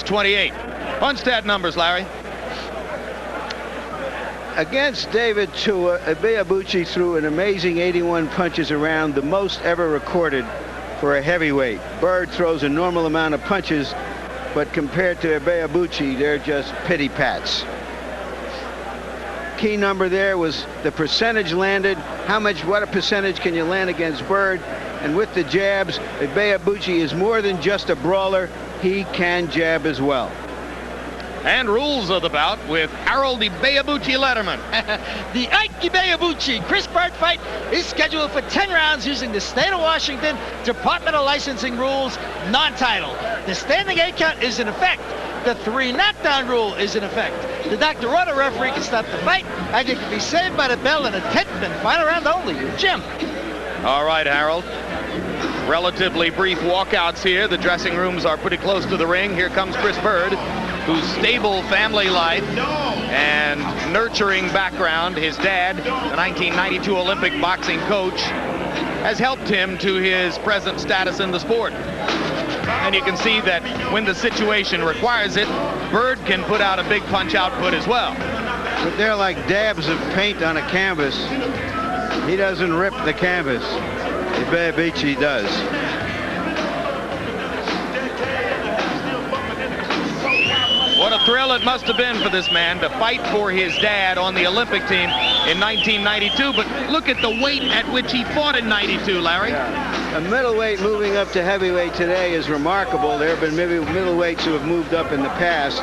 28. Punch stat numbers, Larry. Against David Tua, Ibeabuchi threw an amazing 81 punches around, the most ever recorded for a heavyweight. Byrd throws a normal amount of punches, but compared to Ibeabuchi, they're just pity pats. Key number there was the percentage landed. What a percentage can you land against Byrd? And with the jabs, Ibeabuchi is more than just a brawler. He can jab as well. And rules of the bout with Harold Ibeabuchi Letterman. The Ike Ibeabuchi Chris Byrd fight is scheduled for 10 rounds using the State of Washington Department of Licensing rules, non-title. The standing 8 count is in effect. The 3 knockdown rule is in effect. The doctor or the referee can stop the fight, and you can be saved by the bell in a 10th and final round only. Jim. All right, Harold. Relatively brief walkouts here. The dressing rooms are pretty close to the ring. Here comes Chris Byrd, whose stable family life and nurturing background, his dad, the 1992 Olympic boxing coach, has helped him to his present status in the sport. And you can see that when the situation requires it, Byrd can put out a big punch output as well. But they're like dabs of paint on a canvas. He doesn't rip the canvas. Ibeabuchi does. What a thrill it must have been for this man to fight for his dad on the Olympic team in 1992. But look at the weight at which he fought in 92, Larry. Yeah. A middleweight moving up to heavyweight today is remarkable. There have been middleweights who have moved up in the past,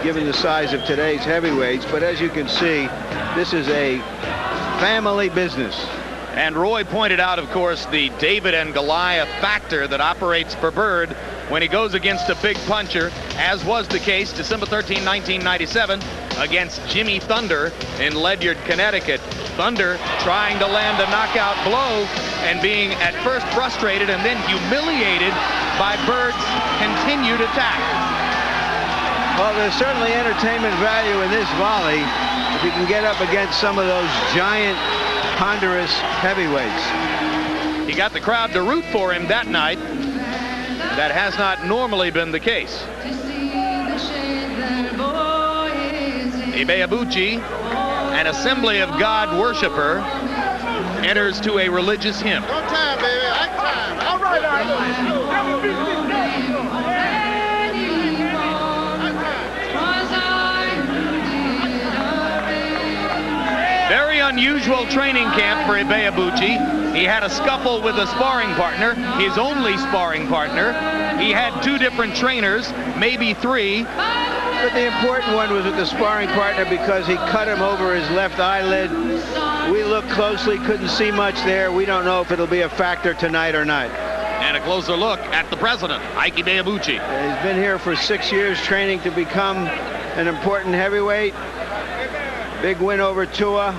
given the size of today's heavyweights. But as you can see, this is a family business. And Roy pointed out, of course, the David and Goliath factor that operates for Byrd when he goes against a big puncher, as was the case December 13, 1997, against Jimmy Thunder in Ledyard, Connecticut. Thunder trying to land a knockout blow and being at first frustrated and then humiliated by Byrd's continued attack. Well, there's certainly entertainment value in this volley if you can get up against some of those giant, ponderous heavyweights. He got the crowd to root for him that night. That has not normally been the case. Ibeabuchi, an Assembly of God worshiper, enters to a religious hymn. No time, baby. Ike time. All right, all right. Very unusual training camp for Ibeabuchi. He had a scuffle with a sparring partner, his only sparring partner. He had 2 different trainers, maybe 3. But the important one was with the sparring partner because he cut him over his left eyelid. We looked closely, couldn't see much there. We don't know if it'll be a factor tonight or not. And a closer look at the president, Ike Ibeabuchi. He's been here for 6 years training to become an important heavyweight. Big win over Tua.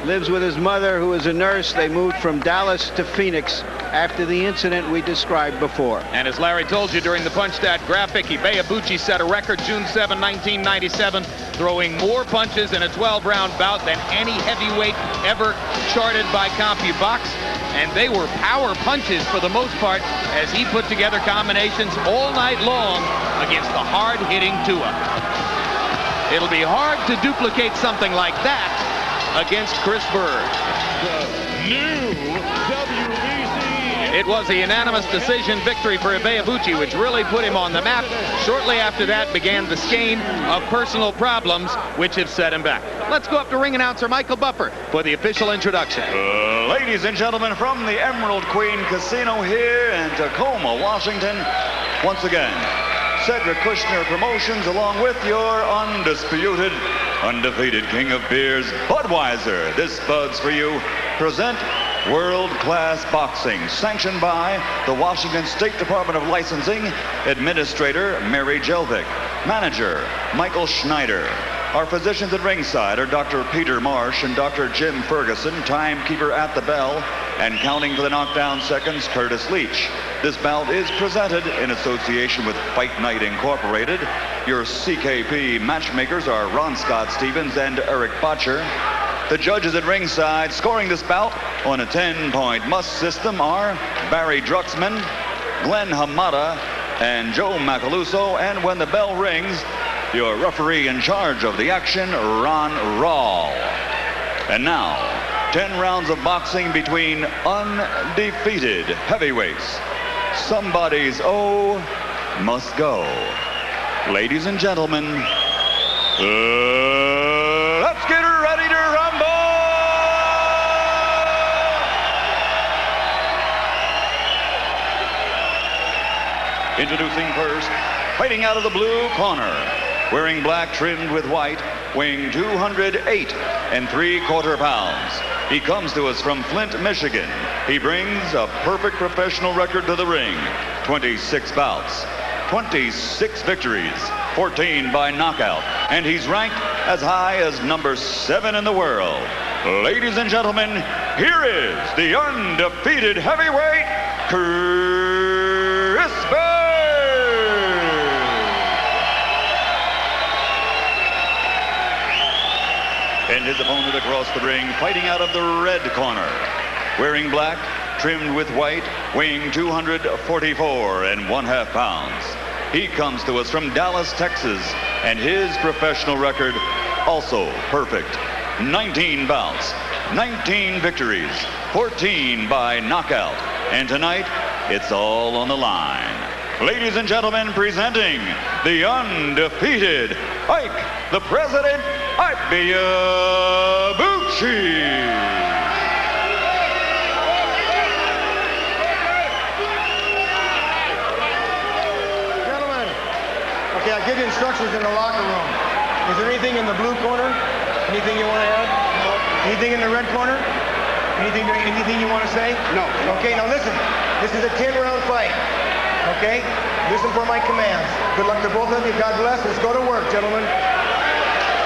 Lives with his mother, who is a nurse. They moved from Dallas to Phoenix after the incident we described before. And as Larry told you during the Punch Stat graphic, Ibeabuchi set a record June 7, 1997, throwing more punches in a 12-round bout than any heavyweight ever charted by CompuBox. And they were power punches for the most part as he put together combinations all night long against the hard-hitting Tua. It'll be hard to duplicate something like that against Chris Byrd. The new WBC. It was a unanimous decision victory for Ibeabuchi, which really put him on the map. Shortly after that began the skein of personal problems which have set him back. Let's go up to ring announcer Michael Buffer for the official introduction. Ladies and gentlemen, from the Emerald Queen Casino here in Tacoma, Washington, once again, Cedric Kushner Promotions, along with your undisputed, undefeated king of beers, Budweiser. This Bud's for you. Present world-class boxing, sanctioned by the Washington State Department of Licensing, Administrator Mary Jelvik, Manager Michael Schneider. Our physicians at ringside are Dr. Peter Marsh and Dr. Jim Ferguson, timekeeper at the bell, and counting for the knockdown seconds, Curtis Leach. This bout is presented in association with Fight Night Incorporated. Your CKP matchmakers are Ron Scott Stevens and Eric Botcher. The judges at ringside scoring this bout on a 10-point must system are Barry Drucksmann, Glenn Hamada, and Joe Macaluso. And when the bell rings, your referee in charge of the action, Ron Rawl. And now, 10 rounds of boxing between undefeated heavyweights. Somebody's O must go. Ladies and gentlemen, let's get ready to rumble! Introducing first, fighting out of the blue corner, wearing black trimmed with white, weighing 208 3/4 pounds. He comes to us from Flint, Michigan. He brings a perfect professional record to the ring. 26 bouts, 26 victories, 14 by knockout, and he's ranked as high as number 7 in the world. Ladies and gentlemen, here is the undefeated heavyweight, Chris Byrd. And his opponent across the ring, fighting out of the red corner, wearing black, trimmed with white, weighing 244 1/2 pounds. He comes to us from Dallas, Texas, and his professional record also perfect. 19 bouts, 19 victories, 14 by knockout. And tonight, it's all on the line. Ladies and gentlemen, presenting the undefeated Ike, the President, Ibeabuchi. Gentlemen, okay, I give you instructions in the locker room. Is there anything in the blue corner? Anything you want to add? No. Anything in the red corner? Anything you want to say? No. Okay, now listen. This is a 10-round fight. Okay? Listen for my commands. Good luck to both of you. God bless. Let's go to work, gentlemen.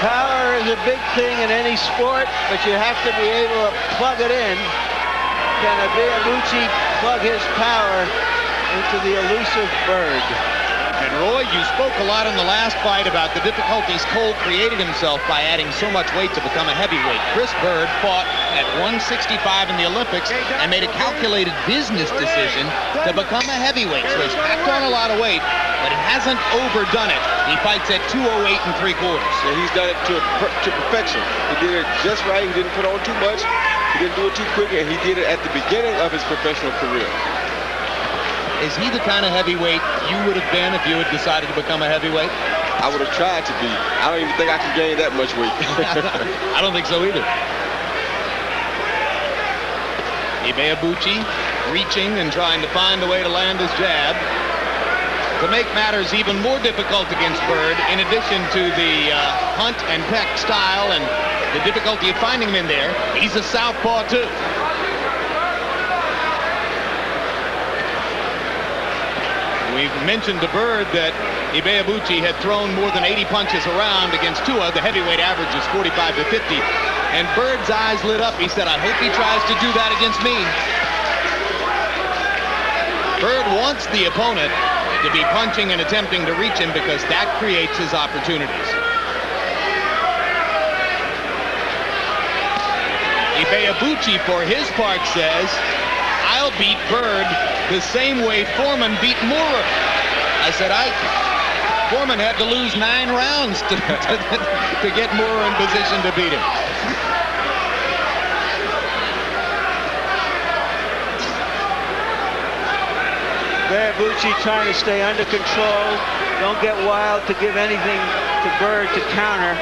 Power is a big thing in any sport, but you have to be able to plug it in. Can Ibeabuchi plug his power into the elusive Byrd? And Roy, you spoke a lot in the last fight about the difficulties Cole created himself by adding so much weight to become a heavyweight. Chris Byrd fought at 165 in the Olympics and made a calculated business decision to become a heavyweight. So he's packed on a lot of weight, but he hasn't overdone it. He fights at 208 3/4. Yeah, he's done it to perfection. He did it just right. He didn't put on too much. He didn't do it too quick, and he did it at the beginning of his professional career. Is he the kind of heavyweight you would have been if you had decided to become a heavyweight? I would have tried to be. I don't even think I could gain that much weight. I don't think so either. Ibeabuchi reaching and trying to find a way to land his jab. To make matters even more difficult against Byrd, in addition to the hunt and peck style and the difficulty of finding him in there, he's a southpaw too. We've mentioned to Byrd that Ibeabuchi had thrown more than 80 punches around against Tua. The heavyweight average is 45 to 50. And Byrd's eyes lit up. He said, I hope he tries to do that against me. Byrd wants the opponent to be punching and attempting to reach him because that creates his opportunities. Ibeabuchi, for his part, says, I'll beat Byrd the same way Foreman beat Moorer. I said, Foreman had to lose 9 rounds to get Moorer in position to beat him. Ibeabuchi trying to stay under control. Don't get wild to give anything to Byrd to counter.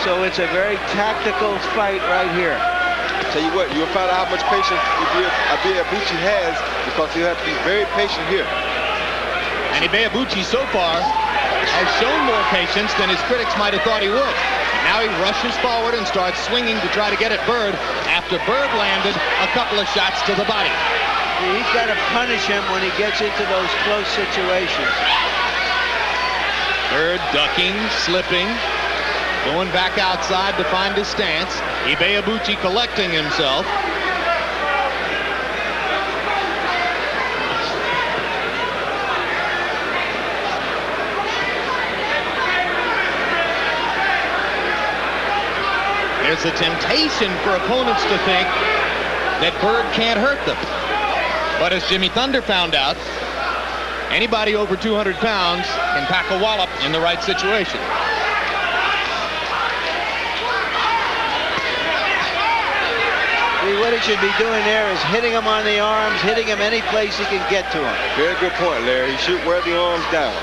So it's a very tactical fight right here. Tell you what, you'll find out how much patience Ibeabuchi has, because he'll have to be very patient here. And Ibeabuchi so far has shown more patience than his critics might have thought he would. Now he rushes forward and starts swinging to try to get at Byrd after Byrd landed a couple of shots to the body. He's got to punish him when he gets into those close situations. Byrd ducking, slipping, going back outside to find his stance. Ibeabuchi collecting himself. There's a temptation for opponents to think that Byrd can't hurt them. But as Jimmy Thunder found out, Anybody over 200 pounds can pack a wallop in the right situation. What he should be doing there is hitting him on the arms, hitting him any place he can get to him. Very good point, Larry. He should wear the arms down.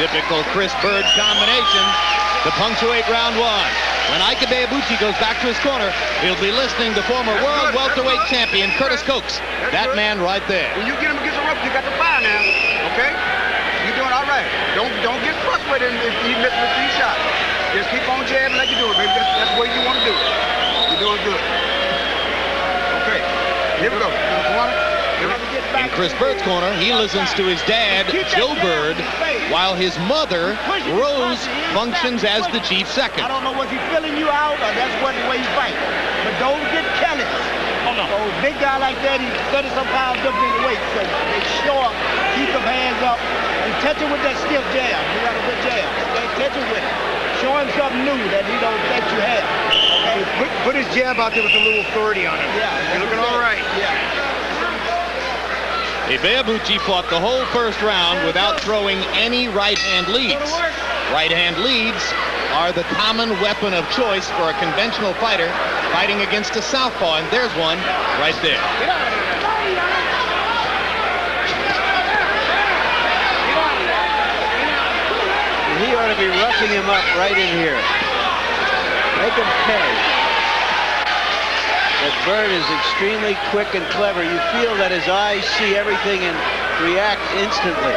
Typical Chris Byrd combination to punctuate round one. When Ike Ibeabuchi goes back to his corner, he'll be listening to former world welterweight champion Curtis Coates. That man right there. When you get him against the rope, you got to fire now. Okay? You're doing all right. Don't get frustrated if you miss with these shots. Just keep on jabbing like you do it, baby. That's the way you want to do it. You're doing good. Okay. Here we go. In Chris Byrd's corner, he listens to his dad, Joe Byrd, while his mother, Rose, functions as the chief second. I don't know, was he filling you out or that's what the way you fight. But don't get careless. Oh, no. A big guy like that, he's 30-some pounds different in weight. So they short, keep them hands up, and touch him with that stiff jab. You got a good jab. Okay, touch him with it. Show him something new that he don't think you have. Okay? Put his jab out there with a little 30 on it. Yeah. You're looking all right. Yeah. Ibeabuchi fought the whole first round without throwing any right-hand leads. Right-hand leads are the common weapon of choice for a conventional fighter fighting against a southpaw, and there's one right there. He ought to be roughing him up right in here. Make him pay. But Byrd is extremely quick and clever. You feel that his eyes see everything and react instantly.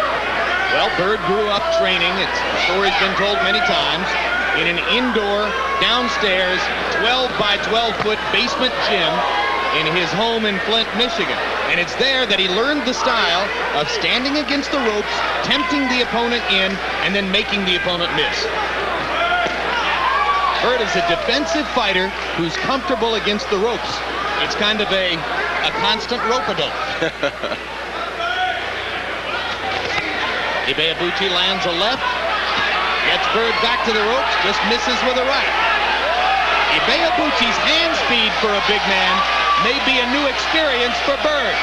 Well, Byrd grew up training. The story's been told many times in an indoor, downstairs, 12 by 12 foot basement gym in his home in Flint, Michigan. And it's there that he learned the style of standing against the ropes, tempting the opponent in, and then making the opponent miss. Byrd is a defensive fighter who's comfortable against the ropes. It's kind of a constant rope-a-dope. Ibeabuchi lands a left, gets Byrd back to the ropes, just misses with a right. Ibeabuchi's hand speed for a big man may be a new experience for Byrd.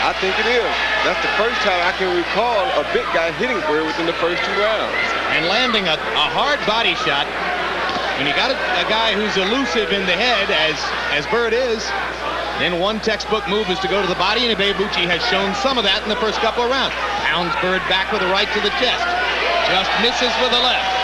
I think it is. That's the first time I can recall a big guy hitting Byrd within the first 2 rounds. And landing a hard body shot. When you got a guy who's elusive in the head, as Byrd is, then one textbook move is to go to the body, and Ibeabuchi has shown some of that in the first couple of rounds. Pounds Byrd back with a right to the chest. Just misses with a left.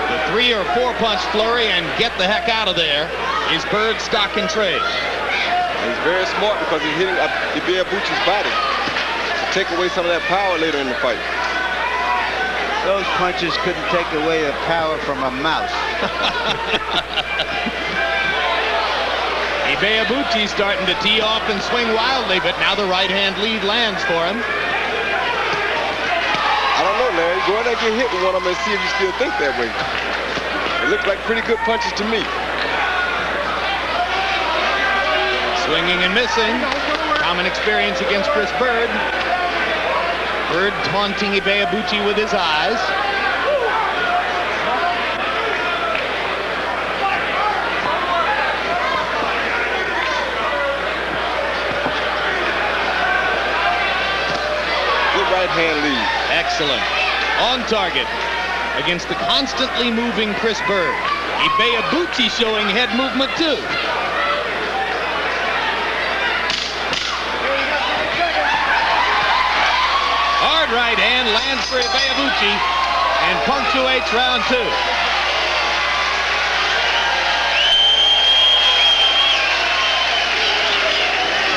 The 3 or 4 punch flurry and get the heck out of there is Byrd's stock in trade. He's very smart because he's hitting Ibeabuchi's body to take away some of that power later in the fight. Those punches couldn't take away the power from a mouse. Ibeabuchi's starting to tee off and swing wildly, but now the right-hand lead lands for him. I don't know, Larry. Go ahead and get hit with one of them and see if you still think that way. It looked like pretty good punches to me. Swinging and missing. Common experience against Chris Byrd. Byrd taunting Ibeabuchi with his eyes. Good right-hand lead. Excellent. On target against the constantly moving Chris Byrd. Ibeabuchi showing head movement too. Hard right hand lands for Ibeabuchi and punctuates round 2.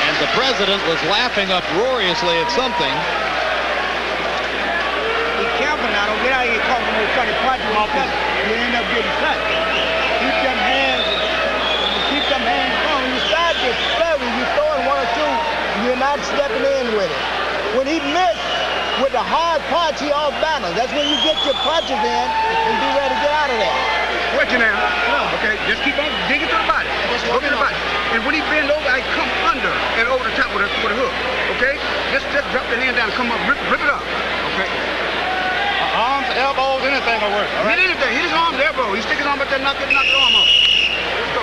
And the president was laughing uproariously at something. Be careful now. Don't get out here talking with trying to punch him off. You end up getting cut. Keep them hands. Keep them hands on. You start to flurry. You're throwing 1 or 2. You're not stepping in with it. When he missed, with the hard punch, he off balance. That's when you get your punches in and be ready to get out of there. Watch you now. Okay, just keep on digging to the body. Go to the body. And when he bend over, I come under and over the top with a hook. Okay? Just drop the hand down and come up, rip it up. Okay? Arms, elbows, anything will work. Hit anything. Hit his arm, elbow. He stick his arm up there, knock the arm off. Let's go.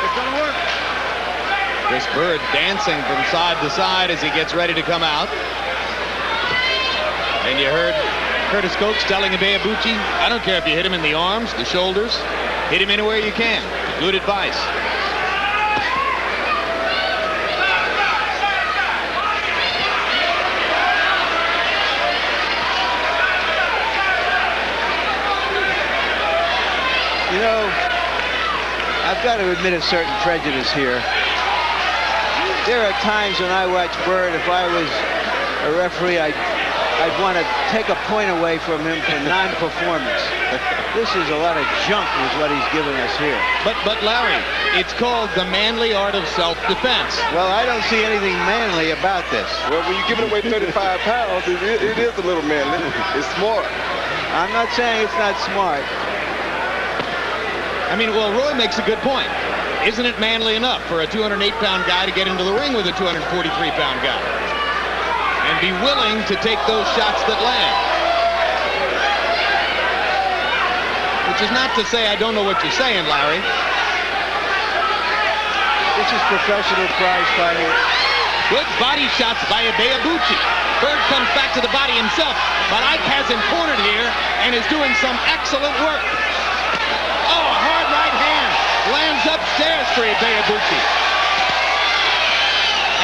It's gonna work. Chris Byrd dancing from side to side as he gets ready to come out. And you heard Curtis Coates telling Ibeabuchi, I don't care if you hit him in the arms, the shoulders, hit him anywhere you can. Good advice. You know, I've got to admit a certain prejudice here. There are times when I watch Byrd, if I was a referee, I'd want to take a point away from him for non-performance. This is a lot of junk is what he's giving us here. But Larry, it's called the manly art of self-defense. Well, I don't see anything manly about this. Well, when you're giving away 35 pounds, it is a little manly. It's smart. I'm not saying it's not smart. I mean, well, Roy makes a good point. Isn't it manly enough for a 208-pound guy to get into the ring with a 243-pound guy and be willing to take those shots that land? Which is not to say I don't know what you're saying, Larry. This is professional prize fighting. Good body shots by Ibeabuchi. Byrd comes back to the body himself, but Ike has him cornered here and is doing some excellent work. Oh, a hard right hand lands upstairs for Ibeabuchi.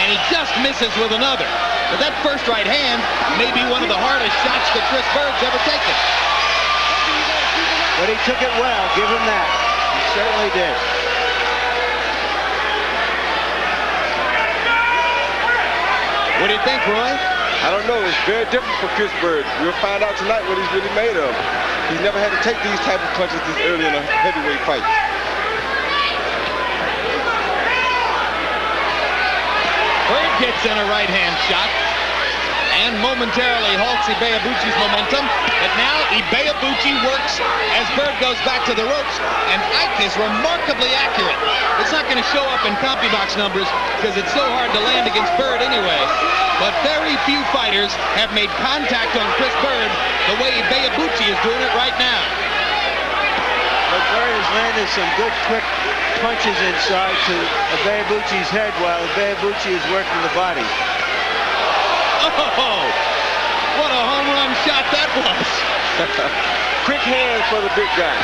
And he just misses with another. But that first right hand may be one of the hardest shots that Chris Byrd's ever taken. But he took it well, give him that. He certainly did. What do you think, Roy? I don't know. It's very different for Chris Byrd. We'll find out tonight what he's really made of. He's never had to take these type of punches this early in a heavyweight fight. Byrd gets in a right-hand shot and momentarily halts Ibeabuchi's momentum. But now Ibeabuchi works as Byrd goes back to the ropes, and Ike is remarkably accurate. It's not going to show up in CompuBox numbers because it's so hard to land against Byrd anyway. But very few fighters have made contact on Chris Byrd the way Ibeabuchi is doing it right now. But Byrd has landed some good quick punches inside to Ibeabuchi's head while Ibeabuchi is working the body. Oh, what a home run shot that was. Quick hands for the big guy.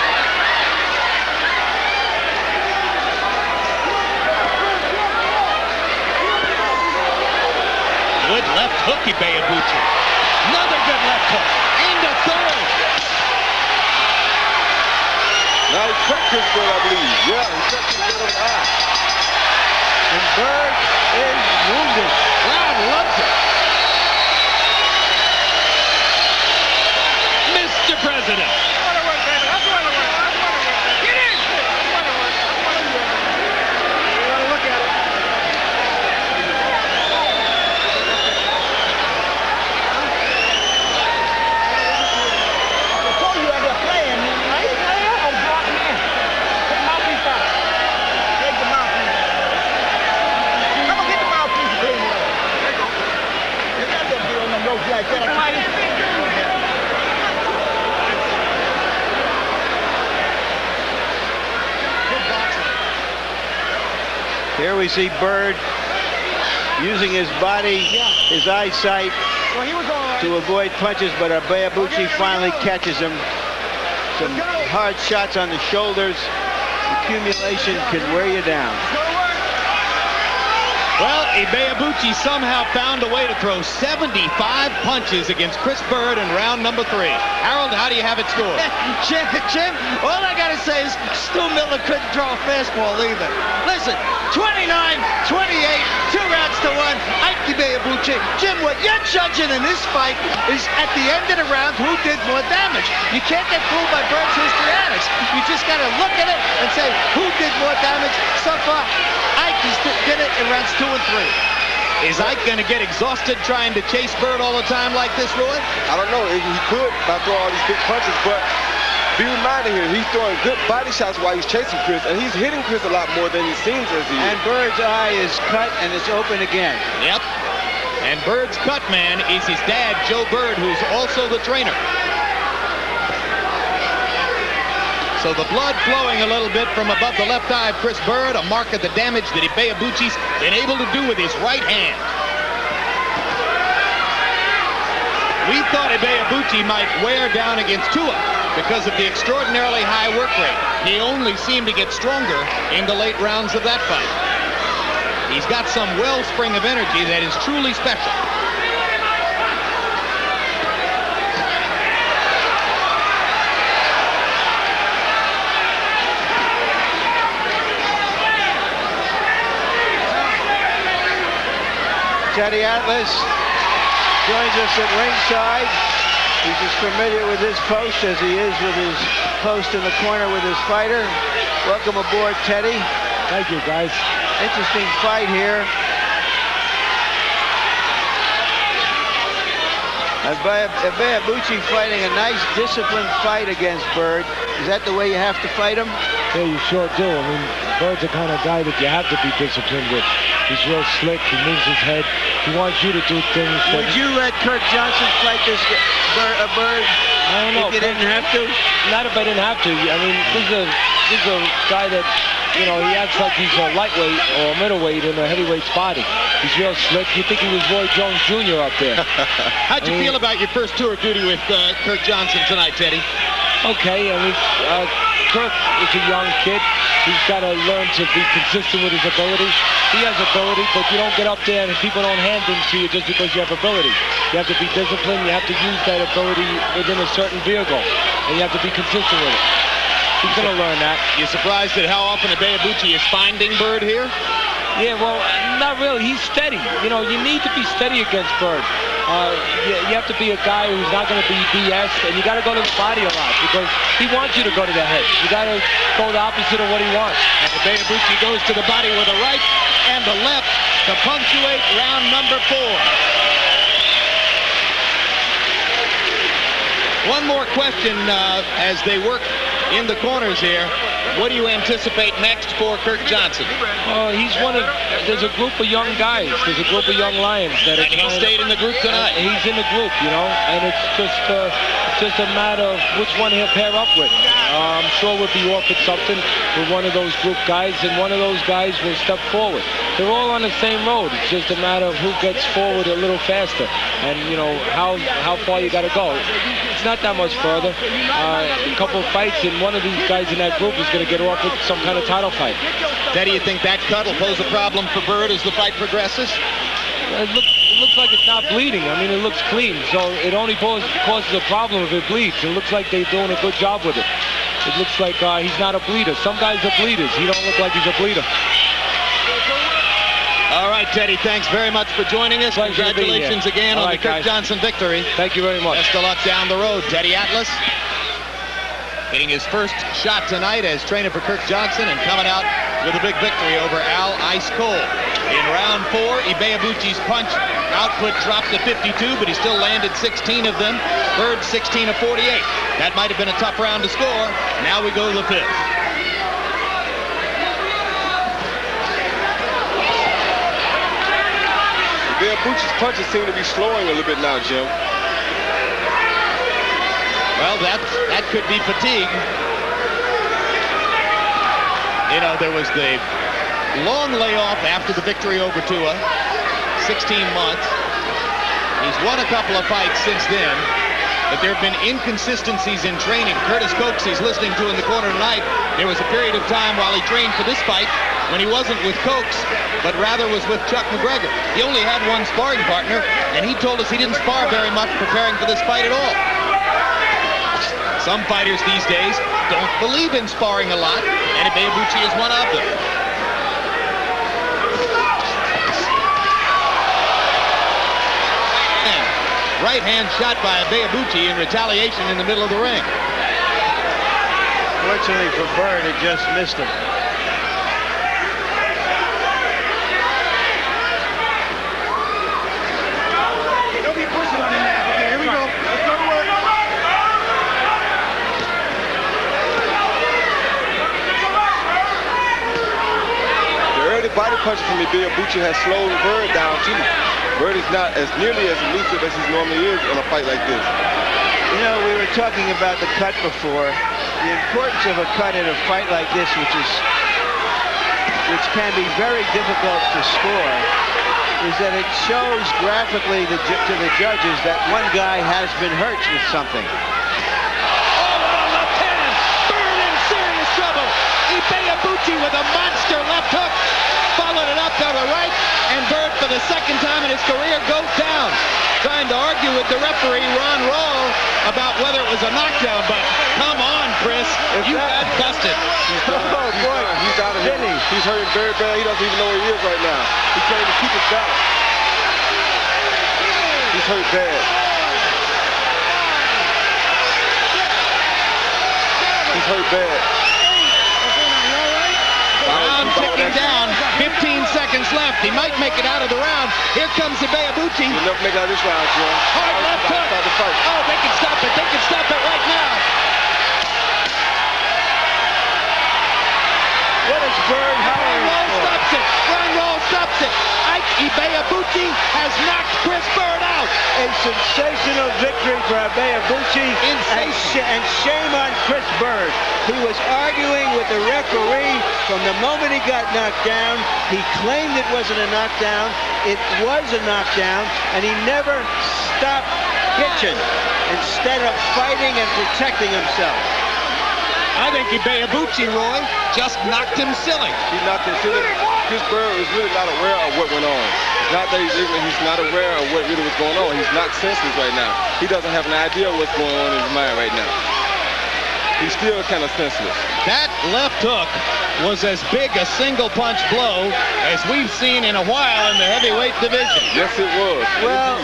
Good left hook, Ibeabuchi. Another good left hook. And a third. Now he cut Chris Byrd, I believe. Yeah, he cut Chris Byrd on the eye. And Byrd is wounded. Crowd loves it. Mr. President. Here we see Byrd using his body, his eyesight to avoid punches, but Ibeabuchi finally catches him. Some hard shots on the shoulders. Accumulation can wear you down. Well, Ibeabuchi somehow found a way to throw 75 punches against Chris Byrd in round number 3. Harold, how do you have it scored? Jim, all I got to say is Stu Miller couldn't throw a fastball either. Listen, 29-28, 2 rounds to 1. Ibeabuchi. Jim, what you're judging in this fight is at the end of the round who did more damage. You can't get fooled by Byrd's histrionics. You just got to look at it and say who did more damage. So far, Ike did it in rounds 2 and 3. Is Ike going to get exhausted trying to chase Byrd all the time like this, Roy? I don't know. He could by throwing all these big punches, but be reminded here, he's throwing good body shots while he's chasing Chris, and he's hitting Chris a lot more than he seems as he is. And Byrd's eye is cut, and it's open again. Yep. And Byrd's cut man is his dad, Joe Byrd, who's also the trainer. So the blood flowing a little bit from above the left eye of Chris Byrd, a mark of the damage that Ibeabuchi's been able to do with his right hand. We thought Ibeabuchi might wear down against Tua because of the extraordinarily high work rate. He only seemed to get stronger in the late rounds of that fight. He's got some wellspring of energy that is truly special. Teddy Atlas joins us at ringside. He's as familiar with this post as he is with his post in the corner with his fighter. Welcome aboard, Teddy. Thank you, guys. Interesting fight here. Ibeabuchi fighting a nice disciplined fight against Byrd. Is that the way you have to fight him? Yeah, you sure do. I mean, Byrd's the kind of guy that you have to be disciplined with. He's real slick. He moves his head. He wants you to do things. Would you let Kirk Johnson fight this Byrd? I don't know. If you didn't have to? Not if I didn't have to. I mean, this is a guy that, you know, he acts like he's a lightweight or a middleweight in a heavyweight spotting. He's real slick. You think he was Roy Jones Jr. up there. How'd you feel about your first tour of duty with Kirk Johnson tonight, Teddy? Okay, I mean, Kirk is a young kid. He's got to learn to be consistent with his ability. He has ability, but you don't get up there and people don't hand things to you just because you have ability. You have to be disciplined. You have to use that ability within a certain vehicle, and you have to be consistent with it. He's going to learn that. You surprised at how often Ibeabuchi is finding Byrd here? Yeah, well, not really. He's steady. You know, you need to be steady against Byrd. You have to be a guy who's not going to be BS, and you got to go to the body a lot because he wants you to go to the head. You got to go the opposite of what he wants. And Ibeabuchi goes to the body with a right and the left to punctuate round number 4. One more question as they work in the corners here. What do you anticipate next for Kirk Johnson? He's there's a group of young guys. There's a group of young lions that are. And he stayed in the group tonight. He's in the group, you know, and it's just a matter of which one he'll pair up with. I'm sure we'll be offered something with one of those group guys, and one of those guys will step forward. They're all on the same road. It's just a matter of who gets forward a little faster, and you know how far you got to go. It's not that much further. A couple of fights, and one of these guys in that group is going to get off with some kind of title fight. Teddy, you think that cut will pose a problem for Byrd as the fight progresses? It looks like it's not bleeding. I mean, it looks clean, so it only causes a problem if it bleeds. It looks like they're doing a good job with it. It looks like he's not a bleeder. Some guys are bleeders. He don't look like he's a bleeder. All right, Teddy, thanks very much for joining us. Pleasure. Congratulations again on the Kirk Johnson victory. Thank you very much. Best of luck down the road. Teddy Atlas getting his first shot tonight as trainer for Kirk Johnson and coming out with a big victory over Al Ice Cole. In round 4, Ibeabuchi's punch output dropped to 52, but he still landed 16 of them. Byrd 16 of 48. That might have been a tough round to score. Now we go to the 5th. Ibeabuchi's punches seem to be slowing a little bit now, Jim. Well, that could be fatigue. You know, there was the long layoff after the victory over Tua, 16 months. He's won a couple of fights since then, but there have been inconsistencies in training. Curtis Coates, he's listening to in the corner tonight. There was a period of time while he trained for this fight when he wasn't with Coates, but rather was with Chuck McGregor. He only had one sparring partner, and he told us he didn't spar very much preparing for this fight at all. Some fighters these days don't believe in sparring a lot, and Ibeabuchi is one of them. right hand shot by Ibeabuchi in retaliation in the middle of the ring. Fortunately for Byrd, it just missed him. Don't be pushing on him now. Okay, here we go. Let's go to work. The early body punches from Ibeabuchi has slowed Byrd down too. Byrd is not as nearly as elusive as he normally is in a fight like this. You know, we were talking about the cut before. The importance of a cut in a fight like this, which can be very difficult to score, is that it shows graphically to the judges that one guy has been hurt with something. Oh, what a left hand! Byrd in serious trouble. Ibeabuchi with a monster left hook. Followed it up to the right, and Byrd for the second time in his career goes down. Trying to argue with the referee, Ron Rawl, about whether it was a knockdown, but come on, Chris, you got busted. Oh, boy. He's out of here. He's hurting very bad. He doesn't even know where he is right now. He can't even keep his balance. He's hurt bad. He's hurt bad. Round ticking down, 15 seconds left. He might make it out of the round. Here comes Ibeabuchi. He'll never make it out of this round, Jim. Hard left hook. Oh, they can stop it. They can stop it right now. What is Byrd hollering Ron Rawl for? stops it. Ron Rawl stops it. Ike Ibeabuchi has knocked Chris Byrd out. A sensational victory for Ibeabuchi, and shame on Chris Byrd. He was arguing with the referee from the moment he got knocked down. He claimed it wasn't a knockdown. It was a knockdown, and he never stopped pitching instead of fighting and protecting himself. I think Ibeabuchi, Roy, just knocked him silly. He knocked him silly. Chris Byrd is really not aware of what went on. It's not that he's ignorant. He's not aware of what really was going on. He's not senseless right now. He doesn't have an idea of what's going on in his mind right now. He's still kind of senseless. That left hook was as big a single punch blow as we've seen in a while in the heavyweight division. Yes, it was. Well,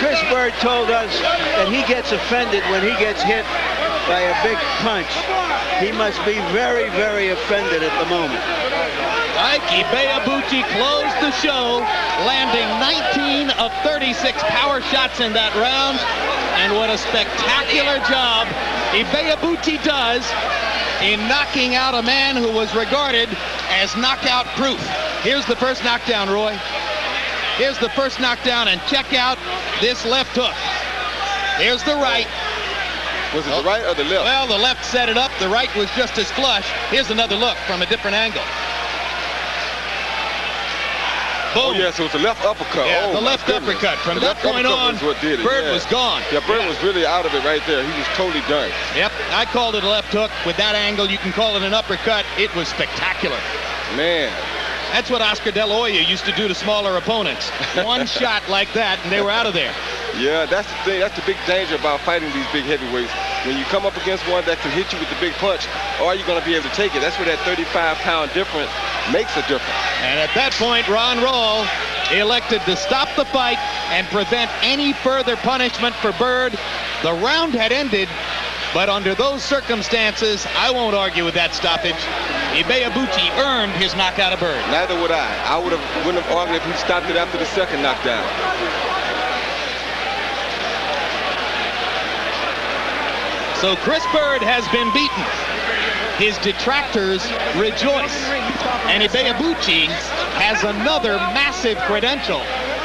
Chris Byrd told us that he gets offended when he gets hit by a big punch. He must be very, very offended at the moment. Ike Ibeabuchi closed the show, landing 19 of 36 power shots in that round. And what a spectacular job Ibeabuchi does in knocking out a man who was regarded as knockout proof. Here's the first knockdown, Roy. Here's the first knockdown, and check out this left hook. Here's the right. Was it the right or the left? Well, the left set it up. The right was just as flush. Here's another look from a different angle. Boom. Oh, yes, it was the left uppercut. Yeah, oh, the left uppercut. From that point on, Byrd was gone. Yeah, Byrd was really out of it right there. He was totally done. Yep, I called it a left hook. With that angle, you can call it an uppercut. It was spectacular. Man. That's what Oscar De La Hoya used to do to smaller opponents. One shot like that, and they were out of there. Yeah, that's the thing. That's the big danger about fighting these big heavyweights. When you come up against one that can hit you with the big punch, are you going to be able to take it? That's where that 35-pound difference makes a difference. And at that point, Ron Rawl elected to stop the fight and prevent any further punishment for Byrd. The round had ended, but under those circumstances, I won't argue with that stoppage. Ibeabuchi earned his knockout of Byrd. Neither would I. I wouldn't have argued if he stopped it after the second knockdown. So Chris Byrd has been beaten. His detractors rejoice. And Ibeabuchi has another massive credential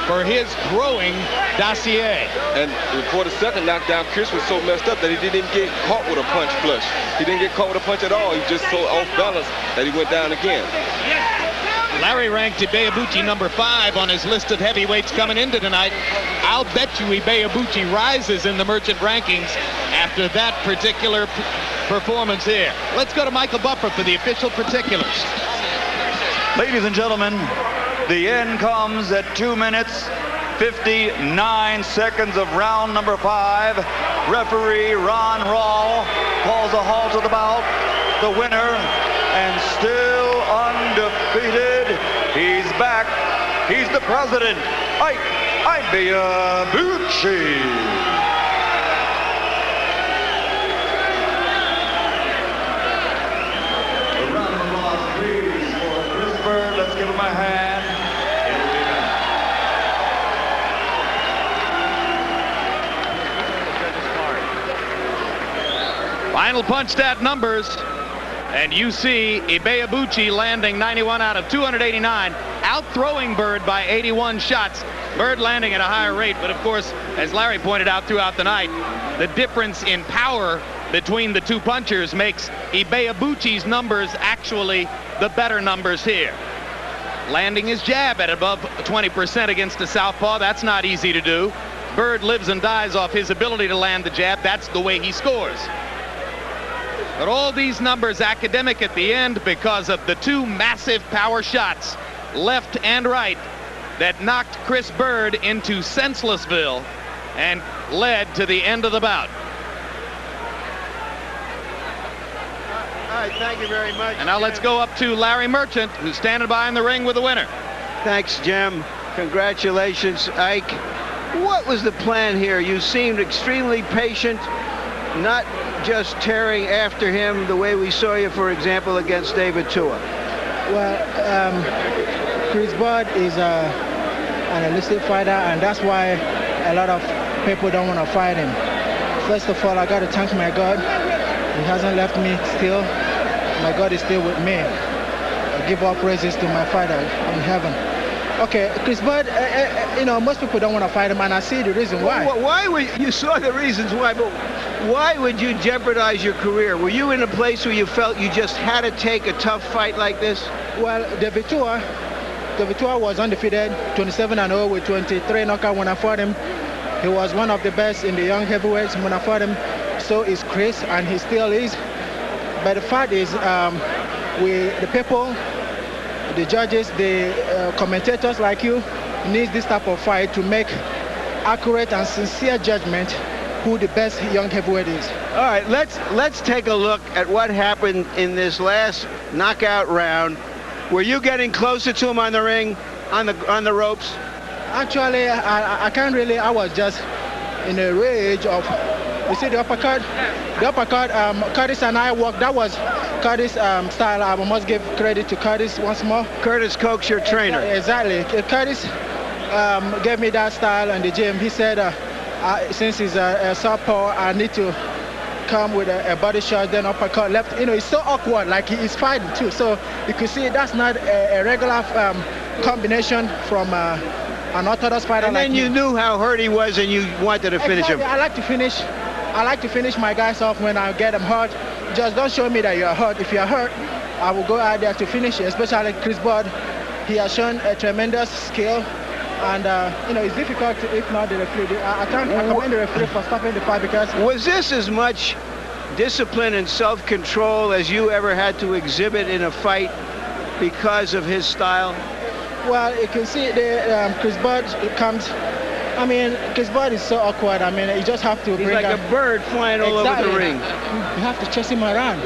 for his growing dossier. And before the second knockdown, Chris was so messed up that he didn't even get caught with a punch flush. He didn't get caught with a punch at all. He just so off balance that he went down again. Larry ranked Ibeabuchi number 5 on his list of heavyweights coming into tonight. I'll bet you Ibeabuchi rises in the merchant rankings after that particular performance here. Let's go to Michael Buffer for the official particulars. Ladies and gentlemen, the end comes at 2 minutes, 59 seconds of round number 5. Referee Ron Rawl calls a halt to the bout. The winner, and still undefeated, he's back. He's the president Ike Ibeabuchi. A round of applause, please, for Chris Byrd. Let's give him a hand. Final punch stat numbers, and you see Ibeabuchi landing 91 out of 289, out-throwing Byrd by 81 shots. Byrd landing at a higher rate, but of course, as Larry pointed out throughout the night, the difference in power between the two punchers makes Ibeabuchi's numbers actually the better numbers here. Landing his jab at above 20% against a southpaw, that's not easy to do. Byrd lives and dies off his ability to land the jab. That's the way he scores. But all these numbers academic at the end because of the two massive power shots, left and right, that knocked Chris Byrd into senselessville and led to the end of the bout. All right, thank you very much. And now let's go up to Larry Merchant, who's standing by in the ring with the winner. Thanks, Jim. Congratulations, Ike. What was the plan here? You seemed extremely patient, not just tearing after him the way we saw you, for example, against David Tua. Well, Chris Byrd is an elusive fighter, and that's why a lot of people don't want to fight him. First of all, I got to thank my God. He hasn't left me still. My God is still with me. I give all praises to my Father in heaven. Okay, Chris Byrd, you know, most people don't want to fight him, and I see the reason why. Why would you saw the reasons why, but why would you jeopardize your career? Were you in a place where you felt you just had to take a tough fight like this? Well, David Tua was undefeated, 27-0 with 23 knockouts when I fought him. He was one of the best in the young heavyweights when I fought him. So is Chris, and he still is. But the fact is, the people, the judges, the commentators like you, need this type of fight to make accurate and sincere judgment who the best young heavyweight is. All right, let's take a look at what happened in this last knockout round. Were you getting closer to him on the ring, on the ropes? Actually, I can't really. I was just in a rage of. You see the uppercut? The uppercut, Curtis and I worked. That was Curtis' style. I must give credit to Curtis once more. Curtis Koch's your trainer. Exactly. Curtis gave me that style in the gym. He said, since he's a southpaw, I need to come with a body shot, then uppercut left. You know, it's so awkward, like he's fighting too. So you can see that's not a regular combination from an orthodox fighter. And then like you knew how hurt he was, and you wanted to finish him. I like to finish. I like to finish my guys off when I get them hurt. Just don't show me that you're hurt. If you're hurt, I will go out there to finish it. Especially Chris Byrd, he has shown a tremendous skill, and you know, it's difficult to, if not the referee. I commend the referee for stopping the fight, because was this as much discipline and self-control as you ever had to exhibit in a fight because of his style? Well, you can see the Chris Byrd comes. I mean, Chris Byrd is so awkward. I mean, you just have to He's bring like a bird flying all over the ring. You have to chase him around.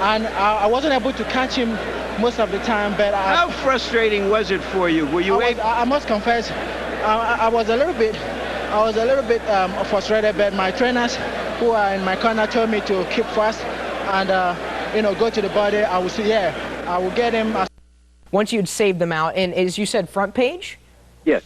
And I wasn't able to catch him most of the time, but how frustrating was it for you? Were you I must confess, I was a little bit frustrated, but my trainers who are in my corner told me to keep fast and you know, go to the body. I will see, I will get him. Once you'd saved them out, and as you said, front page? Yes.